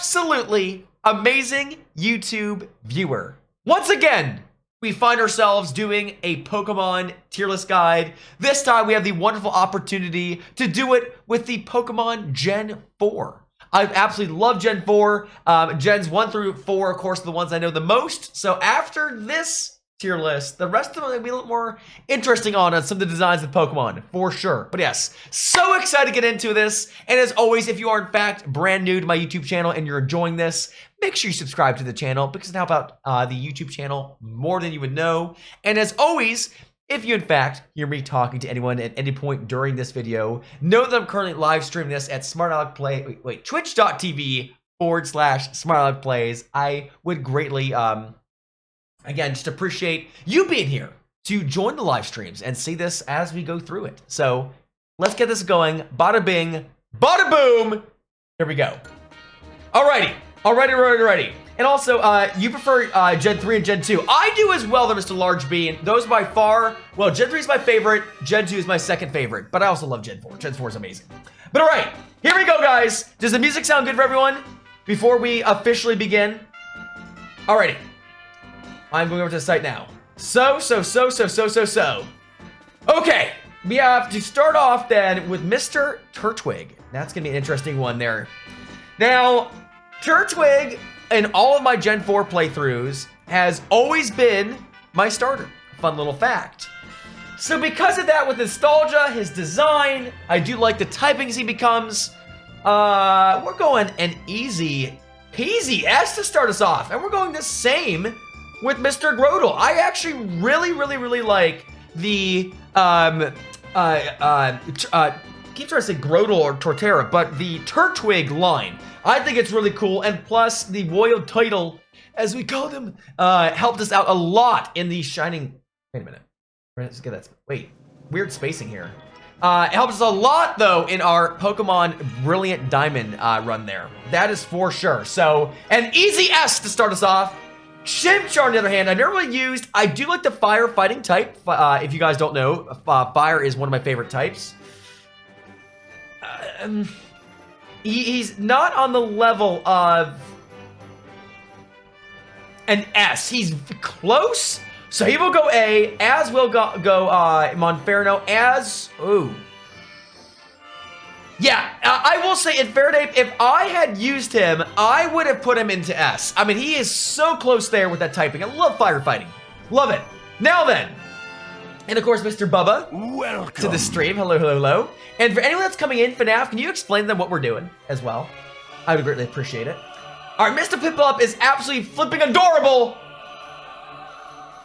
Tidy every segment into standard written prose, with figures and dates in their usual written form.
absolutely amazing YouTube viewer. Once again, we find ourselves doing a Pokemon tier list guide. This time we have the wonderful opportunity to do it with the Pokemon Gen 4. I absolutely love Gen 4. Gens 1 through 4, of course, are the ones I know the most. So after this tier list, the rest of them will be a little more interesting on some of the designs of Pokemon, for sure. But yes, so excited to get into this. And as always, if you are in fact brand new to my YouTube channel and you're enjoying this, make sure you subscribe to the channel because it'll help out the YouTube channel more than you would know. And as always, if you in fact hear me talking to anyone at any point during this video, know that I'm currently live streaming this at twitch.tv/SmartAlecPlays. I would greatly, again, just appreciate you being here to join the live streams and see this as we go through it. So let's get this going. Bada bing, bada boom. Here we go. Alrighty. Alrighty. And also, you prefer Gen 3 and Gen 2. I do as well, though, Mr. Large Bean. Those by far, well, Gen 3 is my favorite. Gen 2 is my second favorite. But I also love Gen 4. Gen 4 is amazing. But alright, here we go, guys. Does the music sound good for everyone before we officially begin? Alrighty. I'm going over to the site now. So. Okay, we have to start off then with Mr. Turtwig. That's going to be an interesting one there. Now, Turtwig, in all of my Gen 4 playthroughs, has always been my starter. Fun little fact. So because of that, with nostalgia, his design, I do like the typings he becomes. We're going an easy peasy S to start us off. And we're going the same with Mr. Grotle. I actually really like the, keep trying to say Grotle or Torterra, but the Turtwig line. I think it's really cool, and plus the royal title, as we call them, helped us out a lot in the Shining. Wait a minute. Let's get that. Wait, weird spacing here. It helps us a lot though in our Pokemon Brilliant Diamond run there. That is for sure. So an easy S to start us off. Chimchar, on the other hand, I've never really used. I do like the fire fighting type. If you guys don't know, fire is one of my favorite types. He's not on the level of an S. He's close, so he will go A, as will go Monferno, as... Ooh. Yeah, I will say in Faraday, if I had used him, I would have put him into S. I mean, he is so close there with that typing. I love firefighting. Love it. Now then. And of course, Mr. Bubba. Welcome to the stream. Hello. And for anyone that's coming in, FNAF, can you explain to them what we're doing as well? I would greatly appreciate it. All right, Mr. Piplup is absolutely flipping adorable.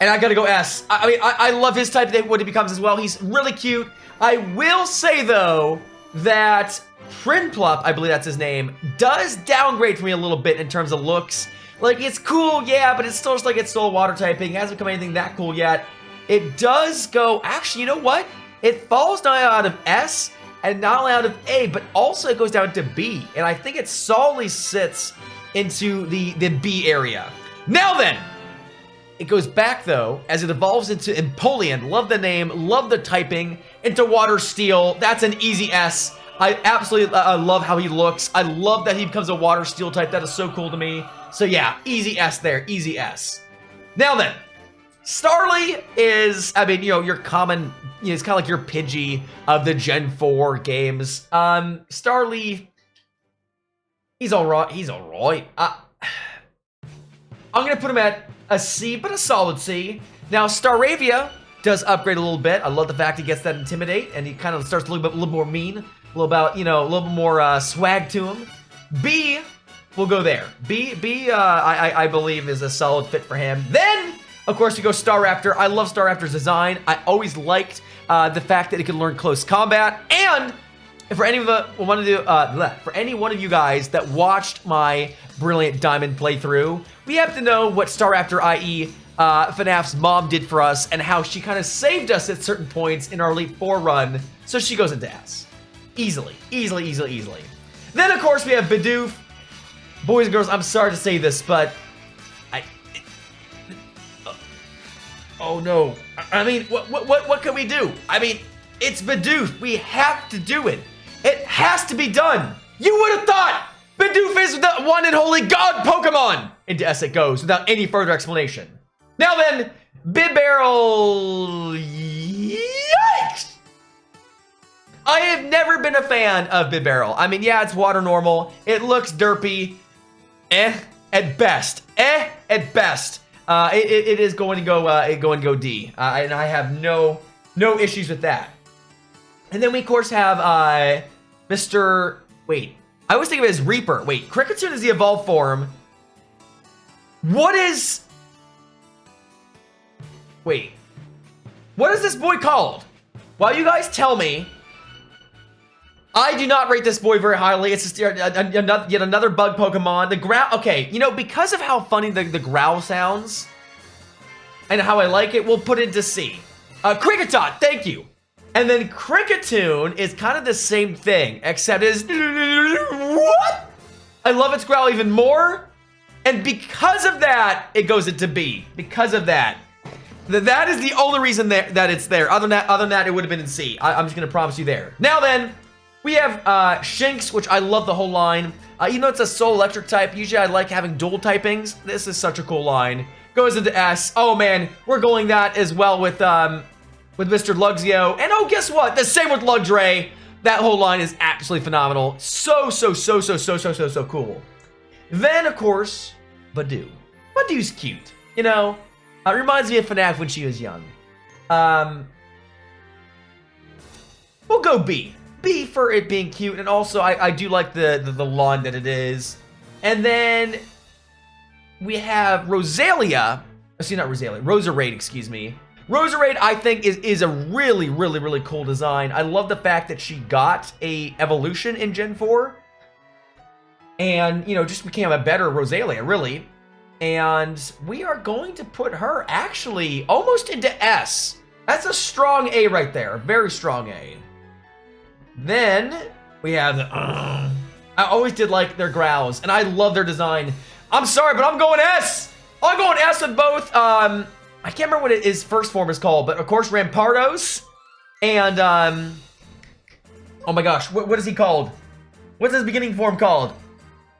And I gotta go S. I mean, I love his type, what he becomes as well. He's really cute. I will say, though, that Prinplup, I believe that's his name, does downgrade for me a little bit in terms of looks. Like, it's cool, yeah, but it's still just like it's still water typing. It hasn't become anything that cool yet. It does go, actually, you know what? It falls not out of S and not only out of A, but also it goes down to B. And I think it solidly sits into the B area. Now then, it goes back though, as it evolves into Empoleon. Love the name, love the typing, into Water Steel. That's an easy S. I absolutely love how he looks. I love that he becomes a Water Steel type. That is so cool to me. So yeah, easy S there, easy S. Now then, Starly is, I mean, you know, your common, you know, it's kind of like your Pidgey of the Gen 4 games. Starly, he's alright. I'm gonna put him at a C, but a solid C. Now, Staravia does upgrade a little bit. I love the fact he gets that Intimidate, and he kind of starts a little more mean, a little about, you know, a little bit more swag to him. B, we'll go there. B, I believe is a solid fit for him. Then, of course, we go Staraptor. I love Staraptor's design. I always liked the fact that it can learn close combat. And for any one of you guys that watched my Brilliant Diamond playthrough, we have to know what Staraptor, i.e., FNAF's mom, did for us and how she kind of saved us at certain points in our Elite Four run. So she goes into S. Easily. Then, of course, we have Bidoof. Boys and girls, I'm sorry to say this, but oh no. I mean, what can we do? I mean, it's Bidoof. We have to do it. It has to be done. You would have thought Bidoof is one and holy god Pokemon! Into S it goes without any further explanation. Now then, Bibarel... Yikes! I have never been a fan of Bibarel. I mean, yeah, it's water normal. It looks derpy. At best. At best. It is going to go D. And I have no issues with that. And then we, of course, have Mr... Wait. I always think of it as Reaper. Wait, Kricketune is the evolved form. What is... Wait. What is this boy called? While you guys tell me... I do not rate this boy very highly. It's just yet another bug Pokemon. The growl... Okay, you know, because of how funny the growl sounds... and how I like it, we'll put it to C. Kricketot, thank you. And then Kricketune is kind of the same thing, except is... What? I love its growl even more. And because of that, it goes into B. Because of that. That is the only reason that it's there. Other than that, it would have been in C. I'm just going to promise you there. Now then, we have Shinx, which I love the whole line. Even though it's a Soul Electric type, usually I like having dual typings. This is such a cool line. Goes into S. Oh man, we're going that as well with Mr. Luxio. And oh, guess what? The same with Lugdre. That whole line is absolutely phenomenal. So cool. Then, of course, Badoo. Badoo's cute. You know, it reminds me of FNAF when she was young. We'll go B. B for it being cute. And also, I do like the lawn that it is. And then... we have Rosalia. See, not Rosalia. Roserade, excuse me. Roserade, I think, is a really cool design. I love the fact that she got a evolution in Gen 4. And, you know, just became a better Rosalia, really. And we are going to put her, actually, almost into S. That's a strong A right there. A very strong A. Then, we have the... I always did like their growls. And I love their design. I'm sorry, but I'm going S. I'm going S with both. I can't remember what his first form is called, but of course Rampardos and oh my gosh, what is he called? What's his beginning form called?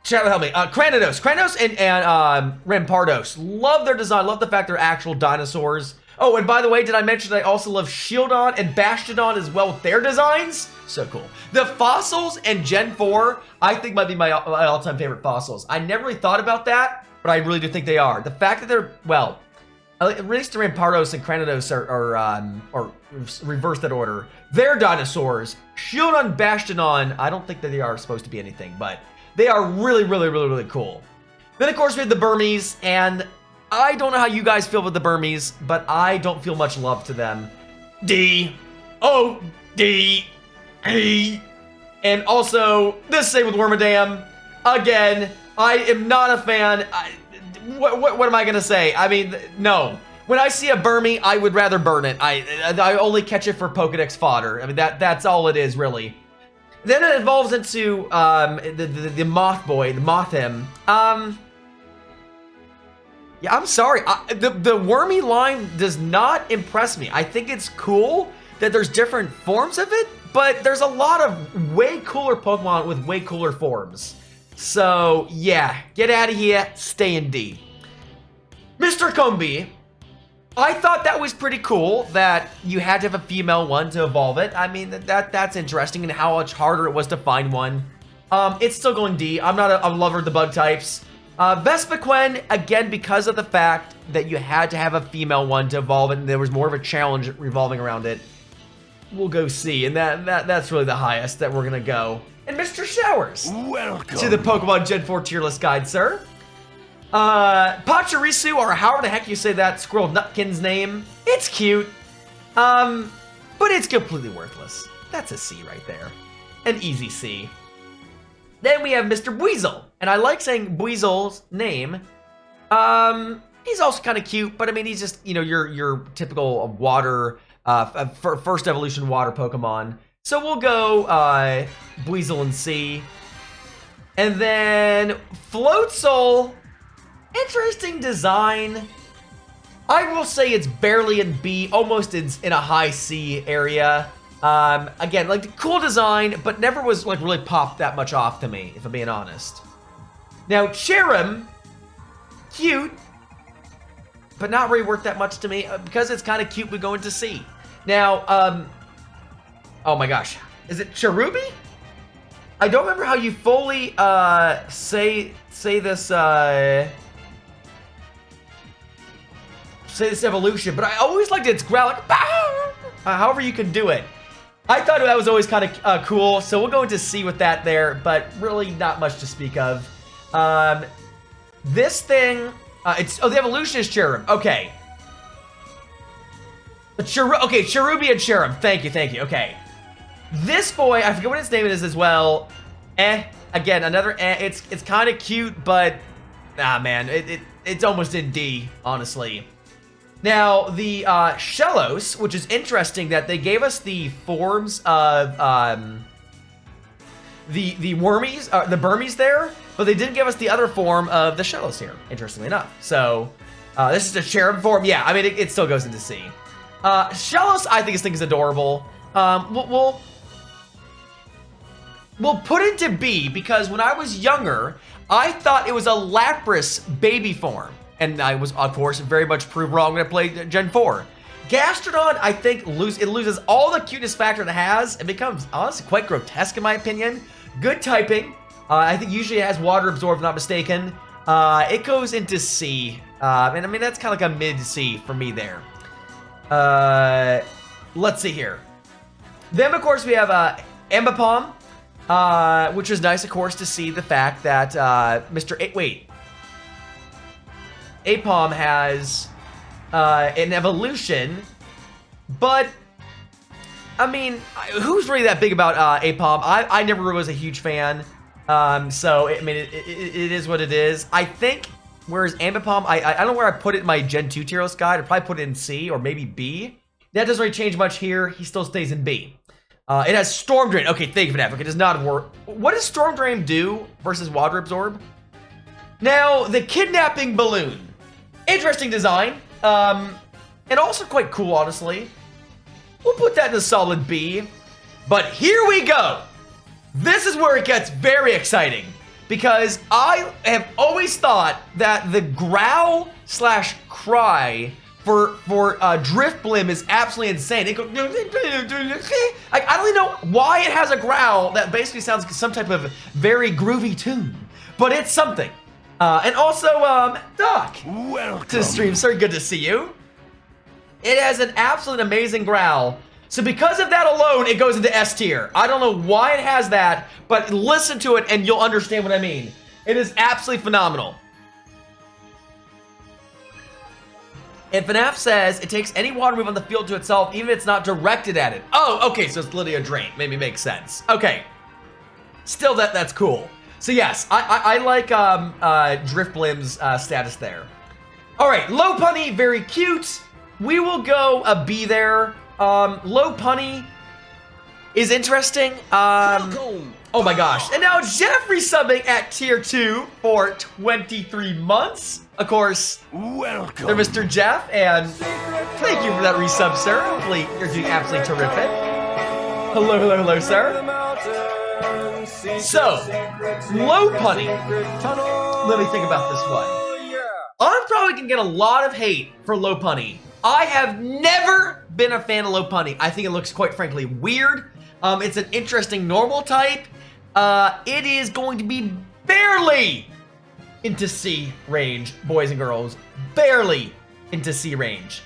Chat will help me. Cranidos and Rampardos. Love their design. Love the fact they're actual dinosaurs. Oh, and by the way, did I mention I also love Shieldon and Bastiodon as well with their designs? So cool. The fossils in Gen 4, I think might be my all-time favorite fossils. I never really thought about that, but I really do think they are. The fact that they're, well, at least the Rampardos and Cranidos are reverse that order. They're dinosaurs. Shieldon and Bastiodon, I don't think that they are supposed to be anything, but they are really cool. Then, of course, we have the Burmese, and I don't know how you guys feel with the Burmese, but I don't feel much love to them. D. Oh, D. E. And also, the same with Wormadam. Again, I am not a fan. What am I gonna say? I mean, no. When I see a Burmy, I would rather burn it. I only catch it for Pokedex fodder. I mean, that's all it is, really. Then it evolves into the Moth Boy, the Mothim. Yeah, I'm sorry. The Wormy line does not impress me. I think it's cool that there's different forms of it, but there's a lot of way cooler Pokemon with way cooler forms. So, yeah, get out of here, stay in D. Mr. Combee, I thought that was pretty cool that you had to have a female one to evolve it. I mean, that's interesting, and how much harder it was to find one. It's still going D. I'm not a lover of the bug types. Vespiquen, again, because of the fact that you had to have a female one to evolve it, and there was more of a challenge revolving around it, we'll go C, and that's really the highest that we're gonna go. And Mr. Showers, welcome to the Pokemon Gen 4 tier list guide, sir. Pachirisu, or however the heck you say that Squirrel Nutkin's name, it's cute, but it's completely worthless. That's a C right there, an easy C. Then we have Mr. Buizel, and I like saying Buizel's name. He's also kind of cute, but I mean, he's just, you know, your typical water, first evolution water Pokemon. So we'll go Buizel and C. And then Floatzel, interesting design. I will say it's barely in B, almost in a high C area. Again, like, cool design, but never was like really popped that much off to me, if I'm being honest. Now, Cherim, cute, but not really worth that much to me. Because it's kind of cute, we go into C. Now, oh my gosh. Is it Cherubi? I don't remember how you fully, say this, say this evolution, but I always liked its growl, like, however you can do it. I thought that was always kind of cool, so we'll go into C with that there, but really not much to speak of. This thing, the evolution is Cherim. Okay. Okay, Cherubi and Cherim. Thank you, okay. This boy, I forget what his name is as well. Again, another it's kind of cute, but, man, it's almost in D, honestly. Now, the Shellos, which is interesting that they gave us the forms of the Wormies, the Burmies there, but they didn't give us the other form of the Shellos here, interestingly enough. So, this is a Cherim form. Yeah, I mean, it still goes into C. Shellos, I think this thing is adorable. We'll put it to B because when I was younger, I thought it was a Lapras baby form. And I was, of course, very much proved wrong when I played Gen 4. Gastrodon, I think, loses all the cuteness factor it has. It becomes, honestly, quite grotesque in my opinion. Good typing. I think usually it has water absorb, if not mistaken. It goes into C. And I mean, that's kind of like a mid-C for me there. Let's see here. Then, of course, we have Ambipom, which is nice, of course, to see the fact that Apom has an evolution, but I mean, who's really that big about Apom? I never really was a huge fan, so I mean, it is what it is. I think, whereas Ambipom, I don't know where I put it in my Gen 2 tier list guide. I'd probably put it in C or maybe B. That doesn't really change much here. He still stays in B. It has Storm Drain. Okay, thank you for that. It does not work. What does Storm Drain do versus Water Absorb? Now, the Kidnapping Balloon. Interesting design, and also quite cool, honestly. We'll put that in a solid B, but here we go. This is where it gets very exciting, because I have always thought that the growl / cry for Drifblim is absolutely insane. It goes, like, I don't even know why it has a growl that basically sounds like some type of very groovy tune, but it's something. And also, Doc, welcome to the stream. Sir, good to see you. It has an absolute amazing growl. So because of that alone, it goes into S tier. I don't know why it has that, but listen to it and you'll understand what I mean. It is absolutely phenomenal. And FNAF says it takes any water move on the field to itself, even if it's not directed at it. Oh, okay, so it's literally a drain. Maybe makes sense. Okay. Still, that's cool. So yes, I like Drifblim's status there. All right, Lopunny, very cute. We will go a B there. Lopunny is interesting. Oh my gosh. And now Jeffrey subbing at tier 2 for 23 months. Of course, welcome. They're Mr. Jeff, and thank you for that resub, sir. Hopefully you're doing absolutely terrific. Hello, sir. So, Lopunny. Let me think about this one. I'm probably gonna get a lot of hate for Lopunny. I have never been a fan of Lopunny. I think it looks, quite frankly, weird. It's an interesting normal type. It is going to be barely into C range, boys and girls. Barely into C range.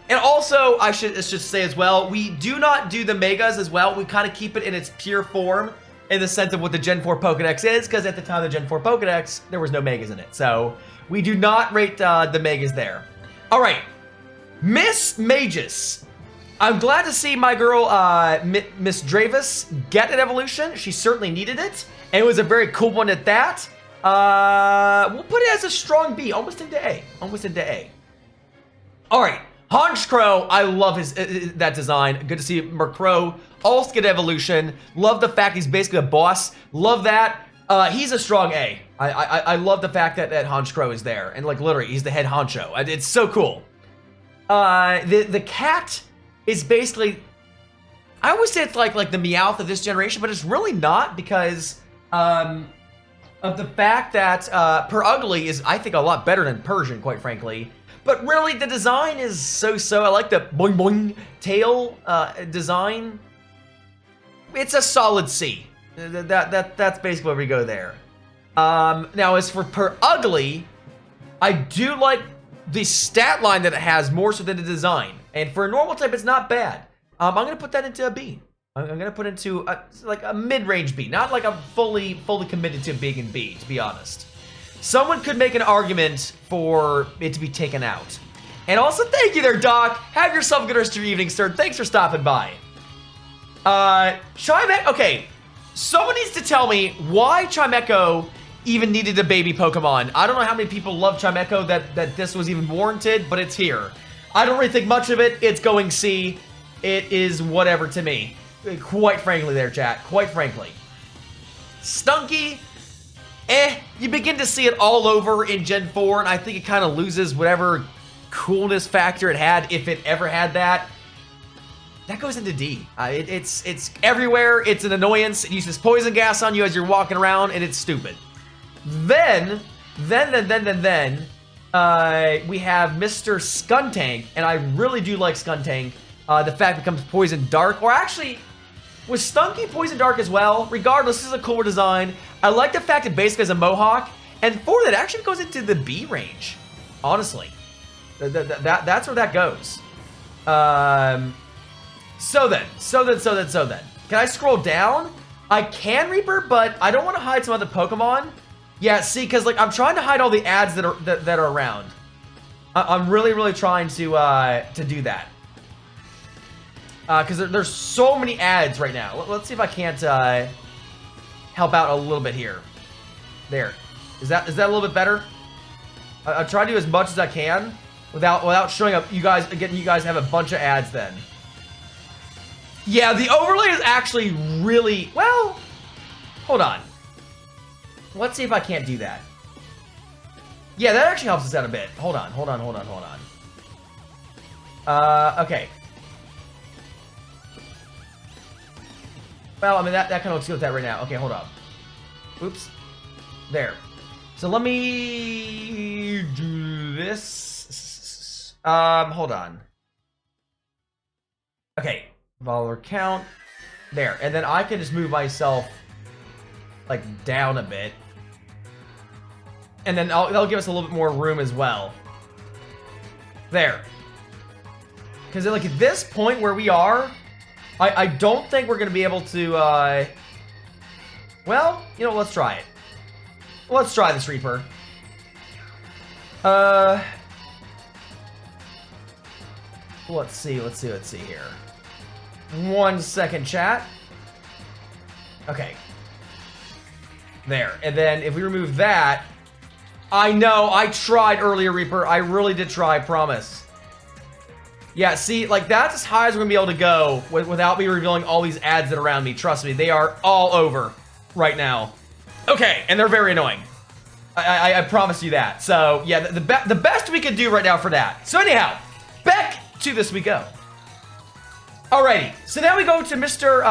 And also, I should say as well, we do not do the Megas as well. We kind of keep it in its pure form in the sense of what the Gen 4 Pokedex is, because at the time of the Gen 4 Pokedex, there was no Megas in it. So, we do not rate the Megas there. All right. Miss Magus. I'm glad to see my girl, Miss Dravis, get an evolution. She certainly needed it, and it was a very cool one at that. We'll put it as a strong B, almost into A. All right, Honchkrow, I love that design. Good to see Murkrow also get evolution. Love the fact he's basically a boss. Love that. He's a strong A. I love the fact that Honchkrow is there, and like literally, he's the head honcho. It's so cool. The cat is basically, I always say it's like the Meowth of this generation, but it's really not, because of the fact that Per Ugly is, I think, a lot better than Persian, quite frankly. But really, the design is so-so. I like the boing boing tail design. It's a solid C. That's basically where we go there. Now, as for Per Ugly, I do like the stat line that it has more so than the design. And for a normal type, it's not bad. I'm going to put that into a B. I'm going to put into like a mid-range B. Not like I'm fully committed to being in B, to be honest. Someone could make an argument for it to be taken out. And also, thank you there, Doc. Have yourself a good rest of your evening, sir. Thanks for stopping by. Chimecho, okay. Someone needs to tell me why Chimecho even needed a baby Pokemon. I don't know how many people love Chimecho that this was even warranted, but it's here. I don't really think much of it. It's going C. It is whatever to me. Quite frankly there, chat. Quite frankly. Stunky, you begin to see it all over in Gen 4, and I think it kind of loses whatever coolness factor it had, if it ever had that. That goes into D. It's everywhere. It's an annoyance. It uses poison gas on you as you're walking around, and it's stupid. Then we have Mr. Skuntank, and I really do like Skuntank. The fact it becomes Poison Dark, or actually, was Stunky Poison Dark as well? Regardless, this is a cooler design. I like the fact it basically has a Mohawk, and for that, actually goes into the B range. Honestly, that's where that goes. So then. Can I scroll down? I can, Reaper, but I don't want to hide some other Pokemon. Yeah, see, because like I'm trying to hide all the ads that are around. I'm really trying to do that. Because there's so many ads right now. Let's see if I can't help out a little bit here. There. Is that a little bit better? I'll try to do as much as I can without showing up you guys, getting you guys have a bunch of ads then. Yeah, the overlay is actually really, well, hold on. Let's see if I can't do that. Yeah, that actually helps us out a bit. Hold on. Okay. Well, I mean, that kind of looks good with that right now. Okay, hold up. Oops. There. So let me do this. Hold on. Okay. Follower count. There. And then I can just move myself, like, down a bit. And then that'll give us a little bit more room as well. There. Because, like, at this point where we are, I don't think we're going to be able to, well, you know, let's try it. Let's try this, Reaper. Let's see here. 1 second, chat. Okay. There. And then if we remove that, I know, I tried earlier, Reaper. I really did try, I promise. Yeah, see, like, that's as high as we're gonna be able to go without me revealing all these ads that are around me. Trust me, they are all over right now. Okay, and they're very annoying. I promise you that. So, yeah, the best we could do right now for that. So anyhow, back to this we go. Alrighty, so now we go to Mr.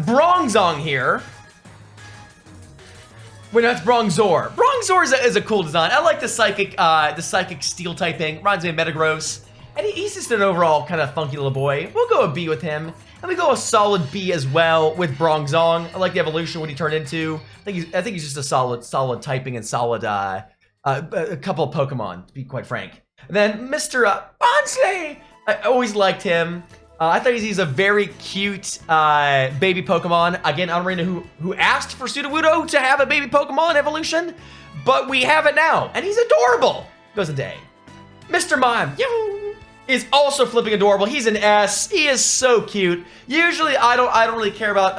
Bronzong here. Wait, no, that's Bronzor. Bronzor is a cool design. I like the psychic steel typing. Reminds me of Metagross. And he's just an overall kind of funky little boy. We'll go a B with him. And we go a solid B as well with Bronzong. I like the evolution, what he turned into. I think he's just a solid typing and solid a couple of Pokemon, to be quite frank. And then Mr. Bonsley. I always liked him. I thought he's a very cute baby Pokemon. Again, I don't really know who asked for Sudowoodo to have a baby Pokemon evolution, but we have it now, and he's adorable. Goes a day. Mr. Mime is also flipping adorable. He's an S. He is so cute. Usually, I don't really care about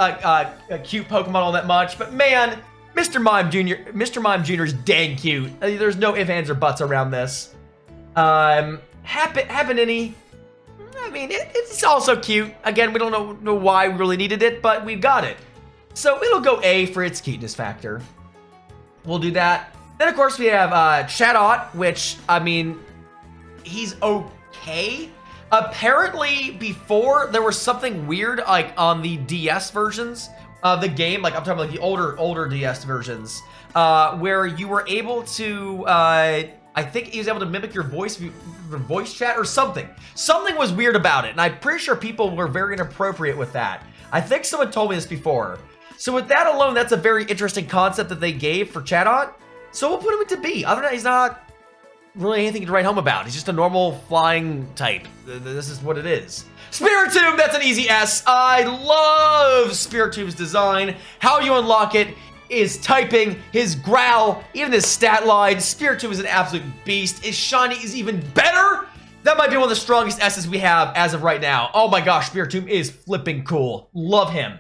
a cute Pokemon all that much, but man, Mr. Mime Jr. is dang cute. There's no ifs, ands, or buts around this. Happinini. I mean, it's also cute. Again, we don't know why we really needed it, but we've got it. So it'll go A for its cuteness factor. We'll do that. Then, of course, we have Chatot, which, I mean, he's okay. Apparently, before, there was something weird, like, on the DS versions, the game, like I'm talking about like the older DS versions, where you were able to, I think he was able to mimic your voice chat or something. Something was weird about it, and I'm pretty sure people were very inappropriate with that. I think someone told me this before. So with that alone, that's a very interesting concept that they gave for Chatot. So we'll put him into B. Other than that, he's not really anything to write home about. He's just a normal flying type. This is what it is. Spiritomb, that's an easy S. I love Spiritomb's design. How you unlock it is typing, his growl, even his stat line. Spiritomb is an absolute beast. His shiny is even better. That might be one of the strongest S's we have as of right now. Oh my gosh, Spiritomb is flipping cool. Love him.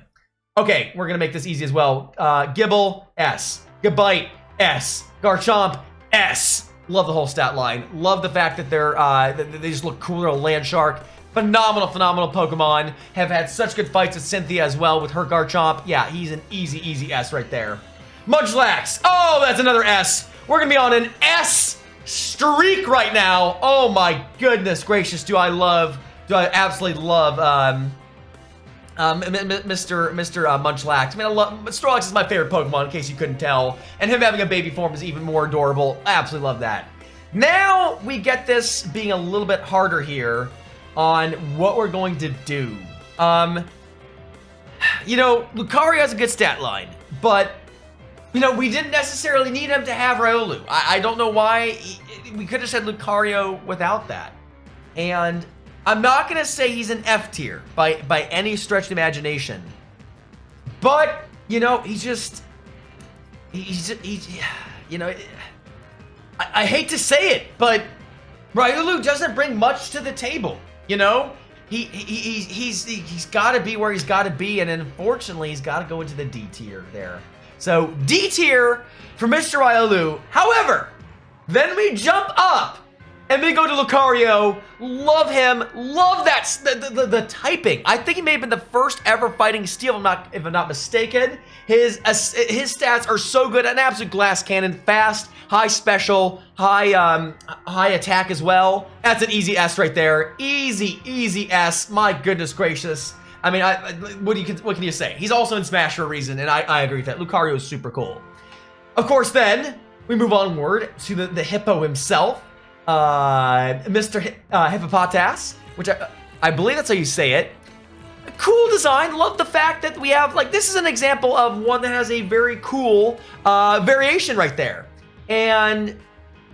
Okay, we're gonna make this easy as well. Gibble, S. Gabite, S. Garchomp, S. Love the whole stat line. Love the fact that they just look cool. They're a land shark. Phenomenal Pokemon. Have had such good fights with Cynthia as well with her Garchomp. Yeah, he's an easy S right there. Munchlax. Oh, that's another S. We're gonna be on an S streak right now. Oh my goodness gracious. Do I absolutely love Mr. Munchlax. I mean, Snorlax is my favorite Pokemon, in case you couldn't tell. And him having a baby form is even more adorable. I absolutely love that. Now we get this being a little bit harder here on what we're going to do. You know, Lucario has a good stat line, but, you know, we didn't necessarily need him to have Riolu. I don't know why. We could have said Lucario without that. And I'm not gonna say he's an F tier by any stretch of the imagination, but you know he's you know, I hate to say it, but Riolu doesn't bring much to the table. You know, he's got to be where he's got to be, and unfortunately he's got to go into the D tier there. So D tier for Mr. Riolu. However, then we jump up. And we go to Lucario. Love him. Love that the typing. I think he may have been the first ever fighting Steel, if I'm not mistaken. His stats are so good. An absolute glass cannon, fast, high special, high attack as well. That's an easy S right there. Easy S. My goodness gracious. I mean, what can you say? He's also in Smash for a reason, and I agree with that. Lucario is super cool. Of course, then we move onward to the hippo himself. Mr. Hippopotas, which I believe that's how you say it. Cool design. Love the fact that we have, like, this is an example of one that has a very cool variation right there. And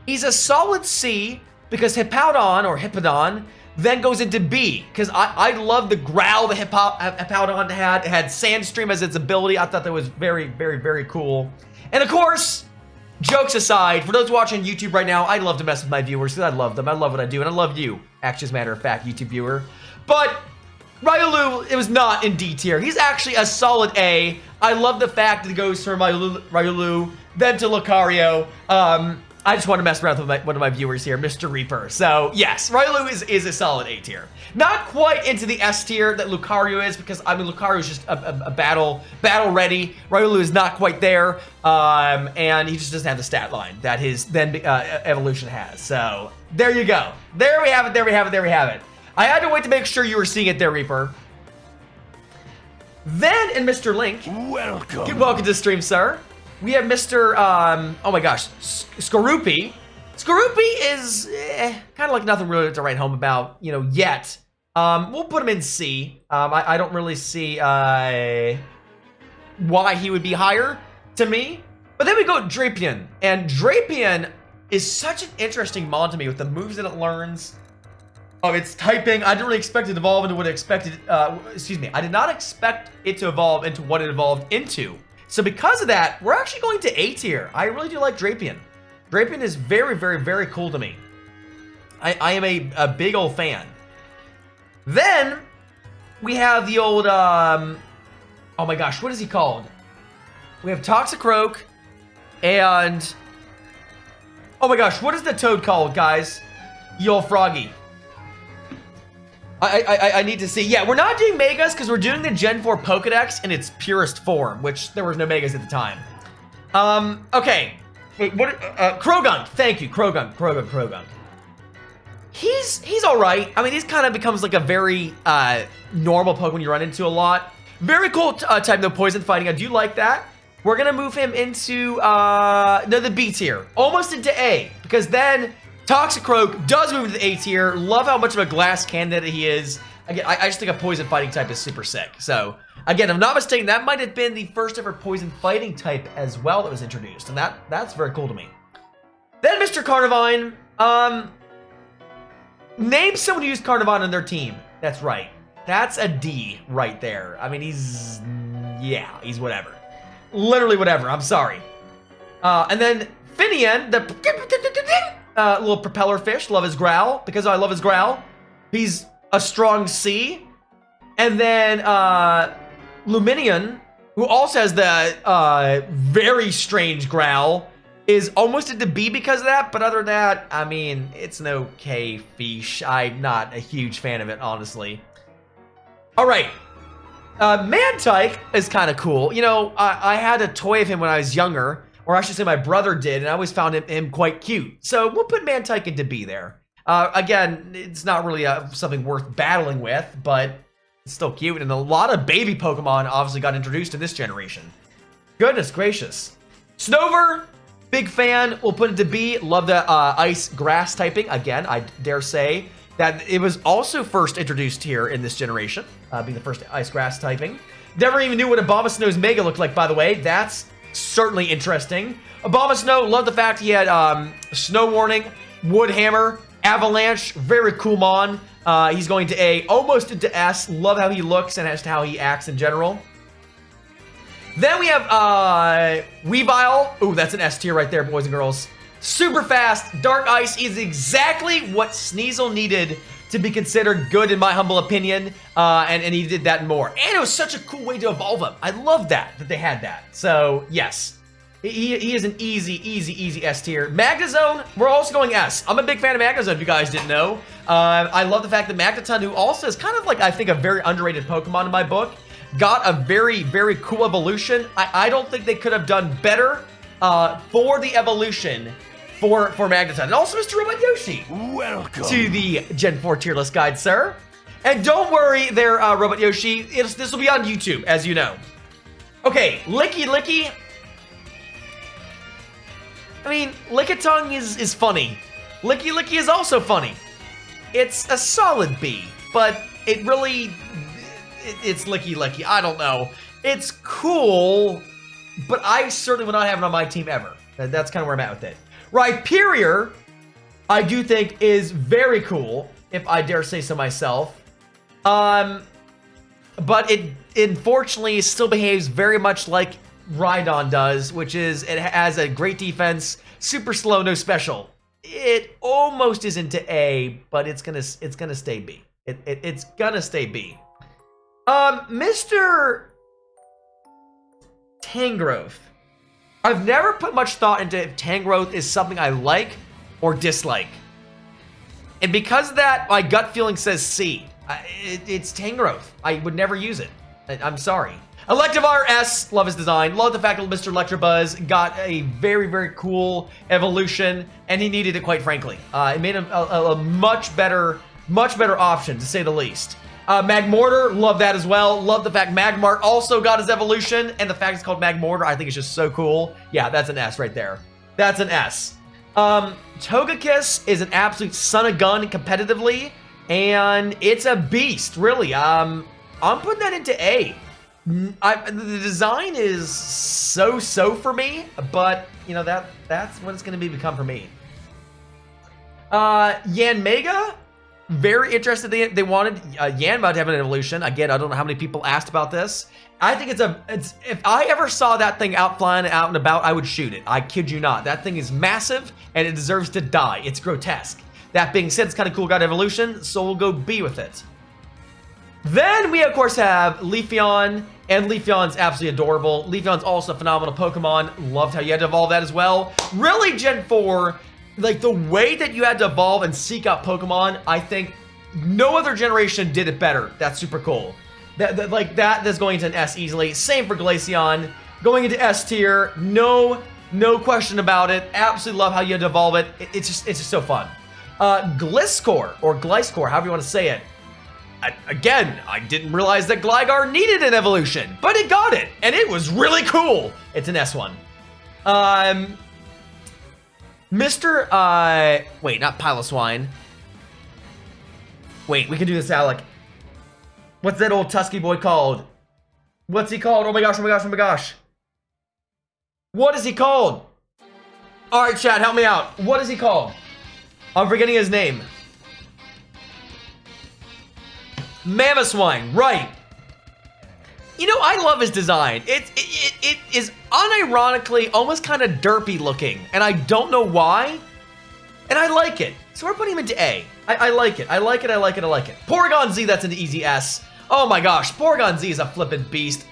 he's a solid C because Hippowdon then goes into B, because I love the growl the Hippowdon had. It had Sandstream as its ability. I thought that was very cool. And of course, jokes aside, for those watching YouTube right now, I love to mess with my viewers because I love them. I love what I do, and I love you, actually, as a matter of fact, YouTube viewer. But Riolu, it was not in D tier. He's actually a solid A. I love the fact that it goes from Riolu, then to Lucario. I just want to mess around with one of my viewers here, Mr. Reaper. So yes, Riolu is a solid A tier. Not quite into the S tier that Lucario is, because I mean Lucario is just a battle ready. Riolu is not quite there, and he just doesn't have the stat line that his then evolution has. So there you go. There we have it. I had to wait to make sure you were seeing it there, Reaper. Then in Mr. Link, welcome to the stream, sir. We have Mr. Oh my gosh, Skorupi. Skorupi is kind of like nothing really to write home about, you know, yet. We'll put him in C. I don't really see why he would be higher to me. But then we go Drapion, and Drapion is such an interesting mon to me with the moves that it learns. Its typing. I didn't really expect it to evolve into what I expected. Excuse me. I did not expect it to evolve into what it evolved into. So because of that, we're actually going to A tier. I really do like Drapion. Drapion is very cool to me. I am a big old fan. Then we have the old, oh my gosh, what is he called? We have Toxicroak and, oh my gosh, what is the toad called, guys? The old froggy. I need to see. Yeah, we're not doing Megas because we're doing the Gen 4 Pokedex in its purest form, which there was no Megas at the time. Okay. Wait, what? Krogunk. Thank you, Krogunk. He's all right. I mean, he's kind of becomes like a very normal Pokemon you run into a lot. Very cool type, though, poison fighting. I do like that. We're going to move him into, no, the B tier. Almost into A, because then Toxicroak does move into the A tier. Love how much of a glass candidate he is. Again, I just think a poison fighting type is super sick. So, again, if I'm not mistaken, that might have been the first ever poison fighting type as well that was introduced. And that's very cool to me. Then Mr. Carnivine. Name someone who used Carnivine on their team. That's right. That's a D right there. I mean, he's whatever. Literally whatever. I'm sorry. And then Finian, the little propeller fish. Love his growl. Because I love his growl. He's a strong C. And then Luminion, who also has the very strange growl, is almost into B because of that. But other than that, I mean, it's an okay fish. I'm not a huge fan of it, honestly. All right. Mantike is kind of cool. You know, I had a toy of him when I was younger, or I should say my brother did, and I always found him quite cute. So we'll put Mantike into B there. Again, it's not really something worth battling with, but it's still cute. And a lot of baby Pokemon obviously got introduced in this generation. Goodness gracious. Snover, big fan. We'll put it to B. Love the ice grass typing. Again, I dare say that it was also first introduced here in this generation, being the first ice grass typing. Never even knew what Abomasnow's Mega looked like, by the way. That's certainly interesting. Abomasnow, love the fact he had Snow Warning, Wood Hammer, Avalanche, very cool mon. He's going to A, almost into S. Love how he looks and as to how he acts in general. Then we have Weavile. Ooh, that's an S tier right there, boys and girls. Super fast. Dark Ice is exactly what Sneasel needed to be considered good, in my humble opinion. And he did that and more. And it was such a cool way to evolve him. I love that they had that. So, yes. He is an easy S tier. Magnezone, we're also going S. I'm a big fan of Magnezone, if you guys didn't know. I love the fact that Magneton, who also is kind of like, I think, a very underrated Pokemon in my book, got a very, very cool evolution. I don't think they could have done better for the evolution for Magneton. And also Mr. Robot Yoshi. Welcome to the Gen 4 tier list guide, sir. And don't worry there, Robot Yoshi. This will be on YouTube, as you know. Okay, Licky. I mean, Lickitung is funny. Licky is also funny. It's a solid B, but it really... It's Licky. I don't know. It's cool, but I certainly would not have it on my team ever. That's kind of where I'm at with it. Rhyperior, I do think is very cool, if I dare say so myself. But it unfortunately still behaves very much like Rhydon does, which is it has a great defense, super slow, no special. It almost is into A, but it's gonna stay B. It's gonna stay B. Mr. Tangrowth. I've never put much thought into if Tangrowth is something I like or dislike. And because of that, my gut feeling says C. It's Tangrowth. I would never use it. I'm sorry. Electivire S, love his design. Love the fact that Mr. Electabuzz got a very, very cool evolution, and he needed it, quite frankly. It made him a much better option, to say the least. Magmortar, love that as well. Love the fact Magmart also got his evolution, and the fact it's called Magmortar, I think it's just so cool. Yeah, that's an S right there. That's an S. Togekiss is an absolute son of gun competitively, and it's a beast, really. I'm putting that into A. The design is so for me, but you know that's what it's going to become for me. Yanmega, very interested. They wanted Yanma to have an evolution. Again, I don't know how many people asked about this. I think it's if I ever saw that thing out flying out and about, I would shoot it. I kid you not. That thing is massive and it deserves to die. It's grotesque. That being said, it's kind of cool, got evolution, so we'll go B with it. Then we, of course, have Leafeon, and Leafeon's absolutely adorable. Leafeon's also a phenomenal Pokemon. Loved how you had to evolve that as well. Really, Gen 4, like, the way that you had to evolve and seek out Pokemon, I think no other generation did it better. That's super cool. That's going into an S easily. Same for Glaceon. Going into S tier, no question about it. Absolutely love how you had to evolve it. It's just so fun. Gliscor, or Gliscor, however you want to say it. again, I didn't realize that Gligar needed an evolution, but it got it, and it was really cool. It's an S1. Wait, not Piloswine. Wait, we can do this, Alec. What's that old Tusky boy called? What's he called? Oh my gosh, oh my gosh, oh my gosh. What is he called? All right, chat, help me out. What is he called? I'm forgetting his name. Mamoswine, right. You know, I love his design. It is unironically almost kind of derpy looking, and I don't know why, and I like it. So we're putting him into A. I like it. I like it. I like it. I like it. Porygon Z, that's an easy S. Oh my gosh, Porygon Z is a flippin' beast.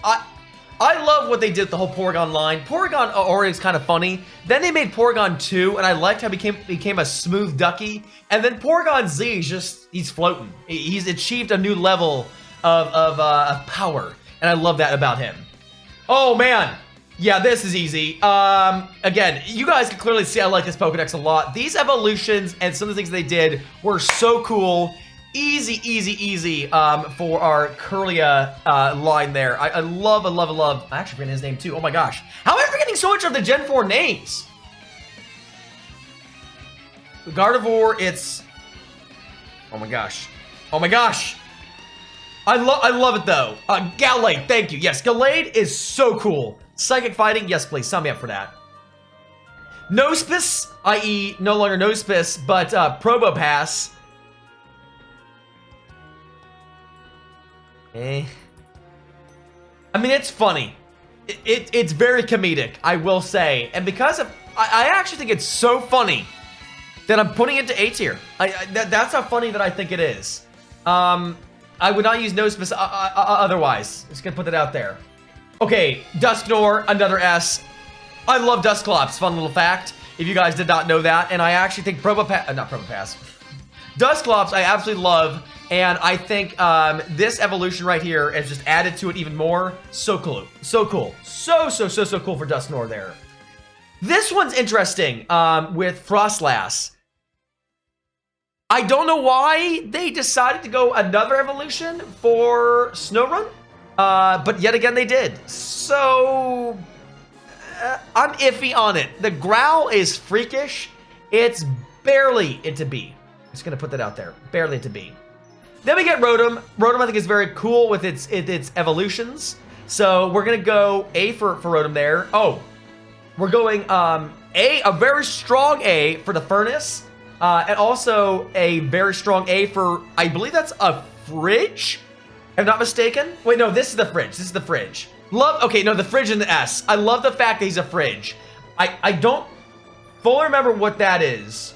I love what they did with the whole Porygon line. Porygon already is kind of funny. Then they made Porygon 2, and I liked how he became a smooth ducky. And then Porygon Z is just, he's floating. He's achieved a new level of power, and I love that about him. Oh man, yeah, this is easy. Again, you guys can clearly see I like this Pokedex a lot. These evolutions and some of the things they did were so cool. Easy, easy, easy for our Curlia line there. I love. I actually forget his name too. Oh my gosh. How am I forgetting so much of the Gen 4 names? Gardevoir, it's... Oh my gosh. Oh my gosh. I love it though. Gallade, thank you. Yes, Gallade is so cool. Psychic Fighting, yes please, sign me up for that. Nosepass, i.e. no longer Nosepass, but Probopass. I mean, it's funny. It's very comedic, I will say. And because of... I actually think it's so funny that I'm putting it to A tier. That's how funny that I think it is. I would not use Nosepass otherwise. Just gonna put that out there. Okay, Dusknoir, another S. I love Dusclops, fun little fact. If you guys did not know that. And I actually think Probopass... not Probopass. Dusclops, I absolutely love. And I think this evolution right here has just added to it even more. So cool. So cool. So cool for Dusknoir there. This one's interesting with Frostlass. I don't know why they decided to go another evolution for Snorunt. But yet again they did. So I'm iffy on it. The growl is freakish. It's barely into B. Just gonna put that out there. Barely into B. Then we get Rotom. Rotom I think is very cool with its evolutions. So we're gonna go A for Rotom there. Oh, we're going a very strong A for the Furnace. And also a very strong A for, I believe that's a Fridge, if I'm not mistaken. Wait, no, this is the Fridge. This is the Fridge. Okay, no, the Fridge and the S. I love the fact that he's a Fridge. I don't fully remember what that is.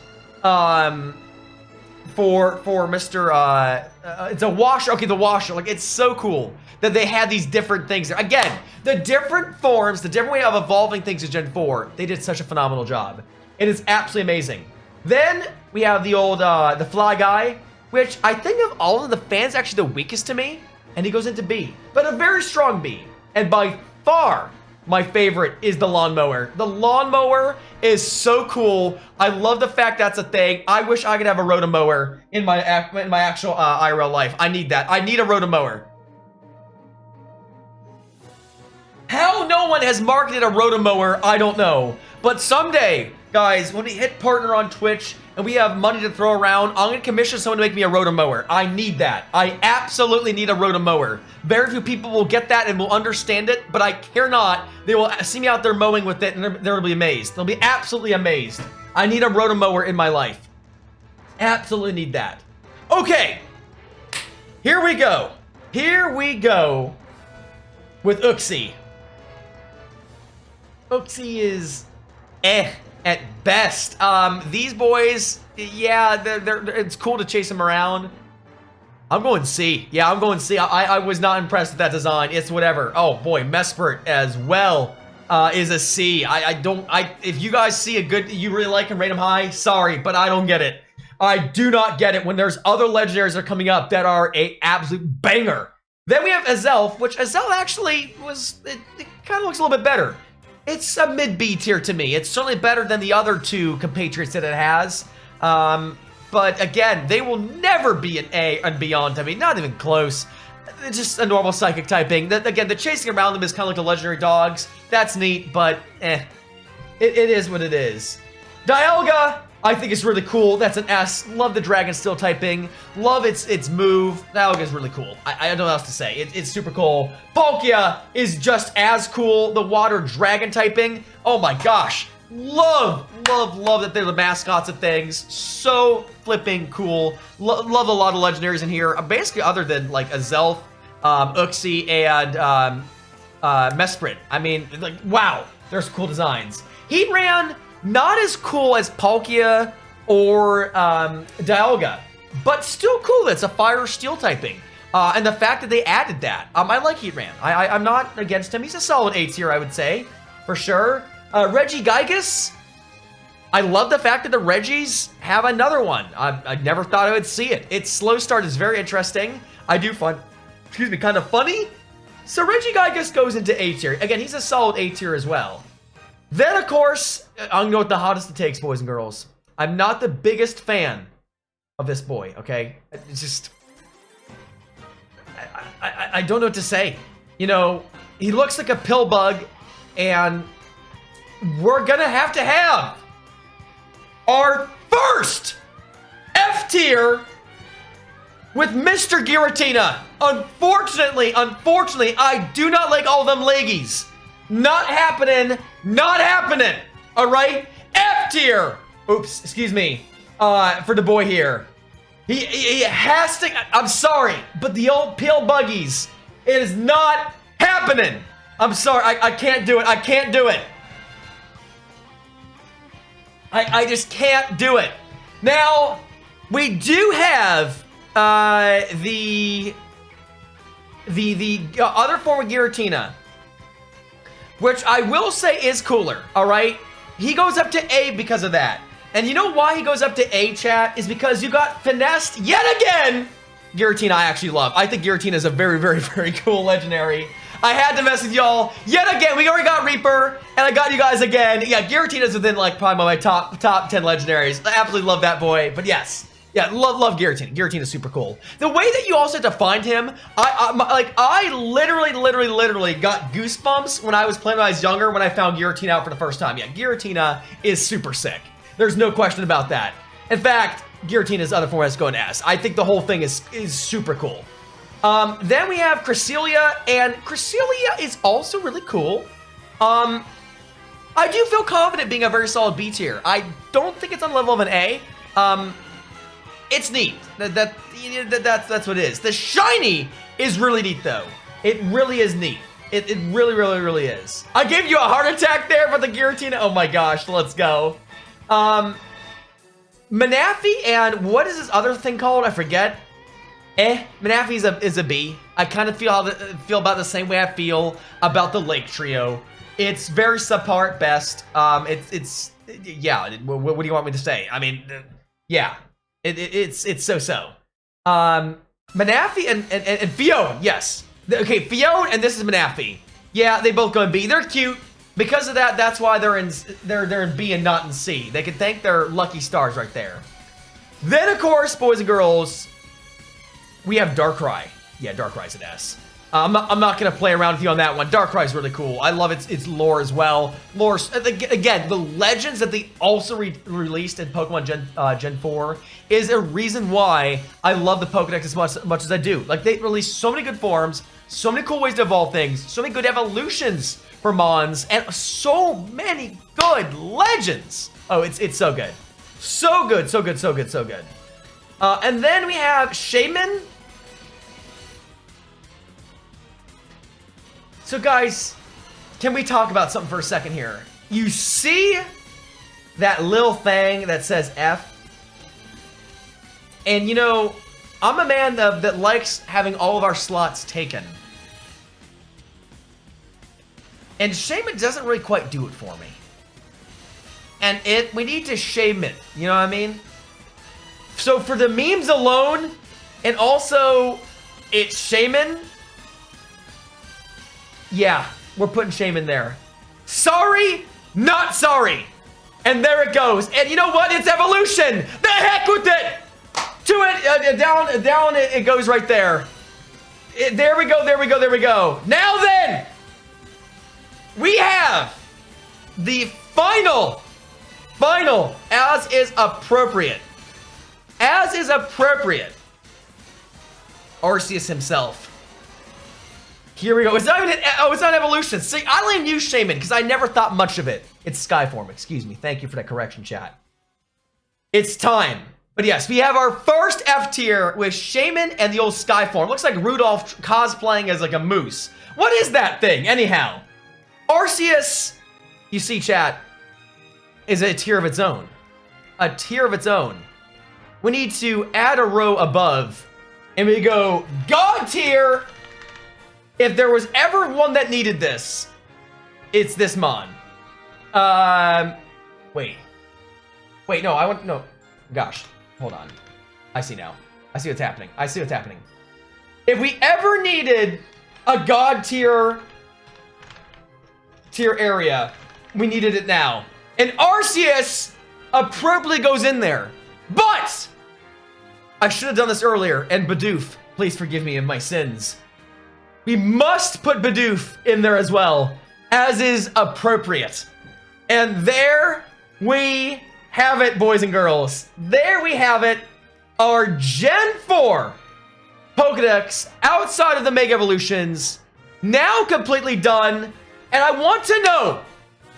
For Mr. It's a washer. Okay, the washer. Like, it's so cool that they had these different things there. Again, the different forms, the different way of evolving things in Gen 4, they did such a phenomenal job. It is absolutely amazing. Then we have the old, the Fly Guy, which I think of all of the fans actually the weakest to me, and he goes into B, but a very strong B. And by far, my favorite is the Lawnmower. The Lawnmower is so cool. I love the fact that's a thing. I wish I could have a Rotomower in my actual IRL life. I need that. I need a Rotomower. How no one has marketed a Rotomower, I don't know. But someday, guys, when we hit partner on Twitch and we have money to throw around, I'm going to commission someone to make me a Rotomower. I need that. I absolutely need a Rotomower. Very few people will get that and will understand it, but I care not. They will see me out there mowing with it and they'll be amazed. They'll be absolutely amazed. I need a Rotomower in my life. Absolutely need that. Okay. Here we go. Here we go with Uxie. Uxie is at best. These boys, yeah, it's cool to chase them around. I'm going C. Yeah, I'm going C. I was not impressed with that design. It's whatever. Oh boy, Mespert as well is a C. If you guys see a good, you really like and rate them high, sorry, but I don't get it. I do not get it when there's other legendaries that are coming up that are a absolute banger. Then we have Azelf, which Azelf actually was, it kind of looks a little bit better. It's a mid-B tier to me. It's certainly better than the other two compatriots that it has. But but again, they will never be an A and beyond. I mean, not even close. It's just a normal psychic typing. Again, the chasing around them is kind of like the legendary dogs. That's neat, but it is what it is. Dialga, I think is really cool. That's an S. Love the Dragon Steel typing. Love its move. Dialga is really cool. I don't know what else to say. It's super cool. Palkia is just as cool. The Water Dragon typing. Oh my gosh. Love that they're the mascots of things. So flipping cool. Love a lot of legendaries in here. Basically, other than like a Zelf, Uxie, and Mesprit. I mean, like, wow. There's cool designs. Heatran, not as cool as Palkia or Dialga, but still cool. It's a fire steel typing. And the fact that they added that. I like Heatran. I'm not against him. He's a solid A tier, I would say, for sure. Regigigas, I love the fact that the Regis have another one. I never thought I would see it. Its slow start is very interesting. I do find, kind of funny. So Regigigas goes into A tier. Again, he's a solid A tier as well. Then, of course, I'm going to go with the hottest it takes, boys and girls. I'm not the biggest fan of this boy, okay? It's just... I don't know what to say. You know, he looks like a pill bug, and we're going to have our first F tier with Mr. Giratina. Unfortunately, I do not like all them leggies. Not happening. Not happening. All right? F tier. Oops, excuse me. For the boy here. He has to... I'm sorry, but the old peel buggies, it is not happening. I'm sorry. I can't do it. I can't do it. I just can't do it. Now, we do have the other form of Giratina, which I will say is cooler, all right? He goes up to A because of that. And you know why he goes up to A, chat? Is because you got finessed yet again. Giratina I actually love. I think Giratina is a very, very, very cool legendary. I had to mess with y'all yet again. We already got Reaper, and I got you guys again. Yeah, Giratina's within like probably my top 10 legendaries. I absolutely love that boy, but yes. Yeah, love Giratina. Giratina's super cool. The way that you also have to find him, I literally got goosebumps when I was playing when I was younger when I found Giratina out for the first time. Yeah, Giratina is super sick. There's no question about that. In fact, Giratina's other form has to go in S. I think the whole thing is super cool. Then we have Cresselia, and Cresselia is also really cool. I do feel confident being a very solid B tier. I don't think it's on the level of an A. It's neat. That's what it is. The shiny is really neat, though. It really is neat. It really is. I gave you a heart attack there for the Giratina. Oh my gosh, let's go. Manaphy, and what is this other thing called? I forget. Manaphy is a B. I kind of feel about the same way I feel about the Lake Trio. It's very subpar at best. Yeah. What do you want me to say? I mean, yeah. It's so. Manaphy and Fione, yes. Okay, Fione and this is Manaphy. Yeah, they both go in B. They're cute. Because of that, that's why they're in B and not in C. They can thank their lucky stars right there. Then, of course, boys and girls, we have Darkrai. Yeah, Darkrai's an S. I'm not going to play around with you on that one. Darkrai's really cool. I love its lore as well. Lore, again, the legends that they also released in Pokemon Gen 4 is a reason why I love the Pokedex as much as I do. Like, they released so many good forms, so many cool ways to evolve things, so many good evolutions for Mons, and so many good legends. Oh, it's so good. So good. And then we have Shaman. So guys, can we talk about something for a second here? You see that little thing that says F? And you know, I'm a man that likes having all of our slots taken. And Shaman doesn't really quite do it for me. And we need to shame it, you know what I mean? So for the memes alone, and also it's Shaman, yeah, we're putting Shaman there. Sorry, not sorry. And there it goes. And you know what? It's evolution. The heck with it. To it! Down it goes right there. There we go, there we go, there we go. Now then, we have the final, as is appropriate. As is appropriate. Arceus himself. Here we go. It's not even it's not evolution. See, I only knew Shaman because I never thought much of it. It's Skyform, excuse me. Thank you for that correction, chat. It's time. But yes, we have our first F tier with Shaman and the old Skyform. Looks like Rudolph cosplaying as like a moose. What is that thing, anyhow? Arceus, you see, chat, is a tier of its own. A tier of its own. We need to add a row above, and we go God tier. If there was ever one that needed this, it's this Mon. Wait, no. Gosh, hold on. I see now. I see what's happening. If we ever needed a God tier area, we needed it now. And Arceus appropriately goes in there. But I should have done this earlier. And Bidoof, please forgive me of my sins. We must put Bidoof in there as well, as is appropriate. And there we have it, boys and girls. There we have it. Our Gen 4 Pokedex outside of the Mega Evolutions, now completely done. And I want to know,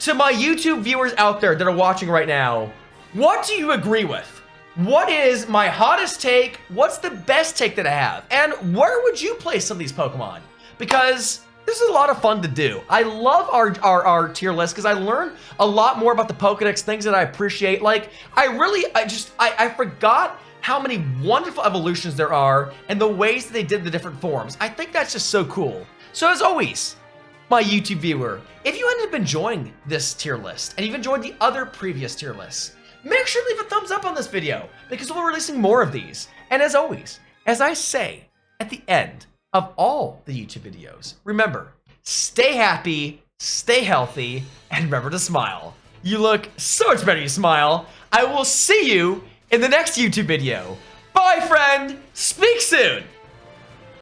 to my YouTube viewers out there that are watching right now, what do you agree with? What is my hottest take? What's the best take that I have? And where would you place some of these Pokemon? Because this is a lot of fun to do. I love our tier list because I learned a lot more about the Pokedex, things that I appreciate. Like, I forgot how many wonderful evolutions there are and the ways that they did the different forms. I think that's just so cool. So as always, my YouTube viewer, if you ended up enjoying this tier list and you've enjoyed the other previous tier lists, make sure to leave a thumbs up on this video because we'll be releasing more of these. And as always, as I say at the end of all the YouTube videos, remember, stay happy, stay healthy, and remember to smile. You look so much better, you smile. I will see you in the next YouTube video. Bye, friend. Speak soon.